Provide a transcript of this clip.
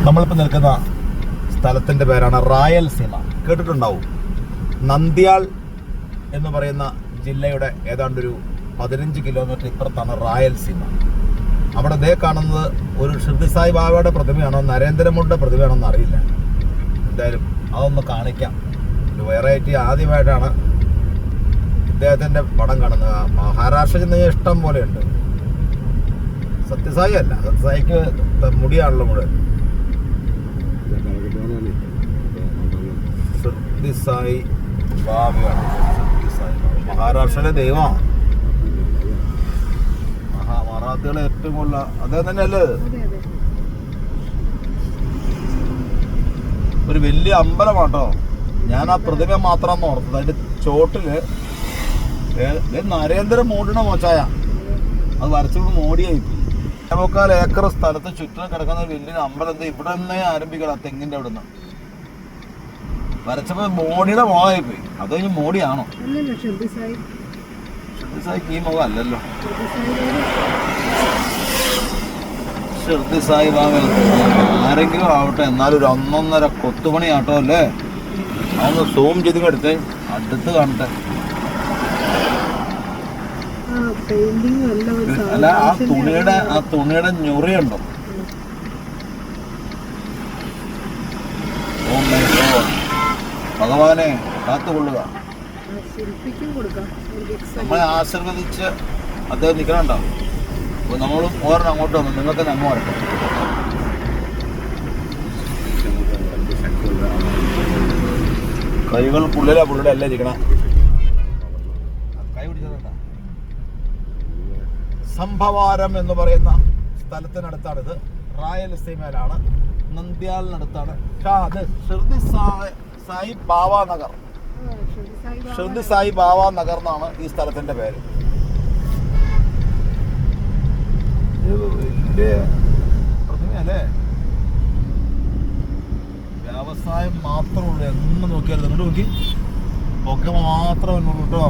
നമ്മളിപ്പോൾ നിൽക്കുന്ന സ്ഥലത്തിൻ്റെ പേരാണ് റായൽസീമ. കേട്ടിട്ടുണ്ടാവും. നന്ദ്യാൾ എന്ന് പറയുന്ന ജില്ലയുടെ ഏതാണ്ടൊരു 15 കിലോമീറ്റർ ഇപ്പുറത്താണ് റായൽസീമ. അവിടെ ദേ കാണുന്നത് ഒരു ഷിർദി സായി ബാബയുടെ പ്രതിമയാണോ നരേന്ദ്രമോദിയുടെ പ്രതിമയാണോ എന്ന് അറിയില്ല. എന്തായാലും അതൊന്ന് കാണിക്കാം. ഒരു വെറൈറ്റി. ആദ്യമായിട്ടാണ് ഇദ്ദേഹത്തിൻ്റെ പടം കാണുന്നത്. മഹാരാഷ്ട്ര ചെന്ന് ഇഷ്ടം പോലെയുണ്ട്. സത്യസായി അല്ല, സത്യസായിക്ക് മുടിയാണല്ലോ മുഴുവൻ. ഷിർദി സായി ബാബയാണ്. മഹാരാഷ്ട്രയിലെ ദൈവമാണ്. മറാത്തികളെ ഏറ്റവും കൂടുതൽ അദ്ദേഹം തന്നെയല്ലേ. ഒരു വലിയ അമ്പലമാട്ടോ. ഞാൻ ആ പ്രതിമ മാത്രം ഓർത്തത്. അതിന്റെ ചോട്ടില് നരേന്ദ്രമോദിയുടെ മോച്ചായ അത് വരച്ചോണ്ട് മോഡിയായി. 3.25 ഏക്കർ സ്ഥലത്ത് ചുറ്റിനും കിടക്കുന്ന ഒരു വലിയൊരു അമ്പലം ഇവിടെ തന്നെ ആരംഭിക്കണം. തെങ്ങിന്റെ അവിടെ നിന്ന് വരച്ചപ്പോ മോഡിയുടെ മുഖമായിപ്പോയി. അത് കഴിഞ്ഞ് മോഡിയാണോ? ഷിർദി സായിക്ക് ഈ മുഖം അല്ലല്ലോ. ഷിർദി സായി ബാബ ആരെങ്കിലും ആവട്ടെ, എന്നാലും ഒരു 1.5 കൊത്തുപണി ആട്ടോ അല്ലേ. അതൊന്ന് സൂം ചെയ്ത് എടുത്തേ, അടുത്ത് കാണട്ടെ. അല്ല, ആ തുണിയുടെ ഞൊറിയുണ്ടോ? ഭഗവാനെ കാത്തുകൊള്ളുക. നമ്മളെ ആശീർവദിച്ച് അദ്ദേഹം നിൽക്കണുണ്ടാവും. അപ്പോൾ നമ്മളും ഓരണം അങ്ങോട്ട് വന്നു. നിങ്ങൾക്ക് നമ്മ വരട്ടെ. കൈകൾ പുള്ളിയുടെ അല്ലേ ഇരിക്കണം. കൈ പിടിച്ചതുണ്ട. സംഭവാരം എന്ന് പറയുന്ന സ്ഥലത്തിനടുത്താണിത്. റായലസീമയിലാണ്, നന്ദ്യാലിനടുത്താണ്. അത് ഷിർദി സായി ബാബ നഗർ. ഷിർദി സായി ബാബ നഗർ എന്നാണ് ഈ സ്ഥലത്തിന്റെ പേര്. വലിയ പ്രതിമയല്ലേ. വ്യവസായം മാത്രമുള്ളൂ. എന്ന് നോക്കിയാൽ നിങ്ങോട്ട് നോക്കി ഒക്കെ മാത്രമേ ഉള്ളൂ കേട്ടോ.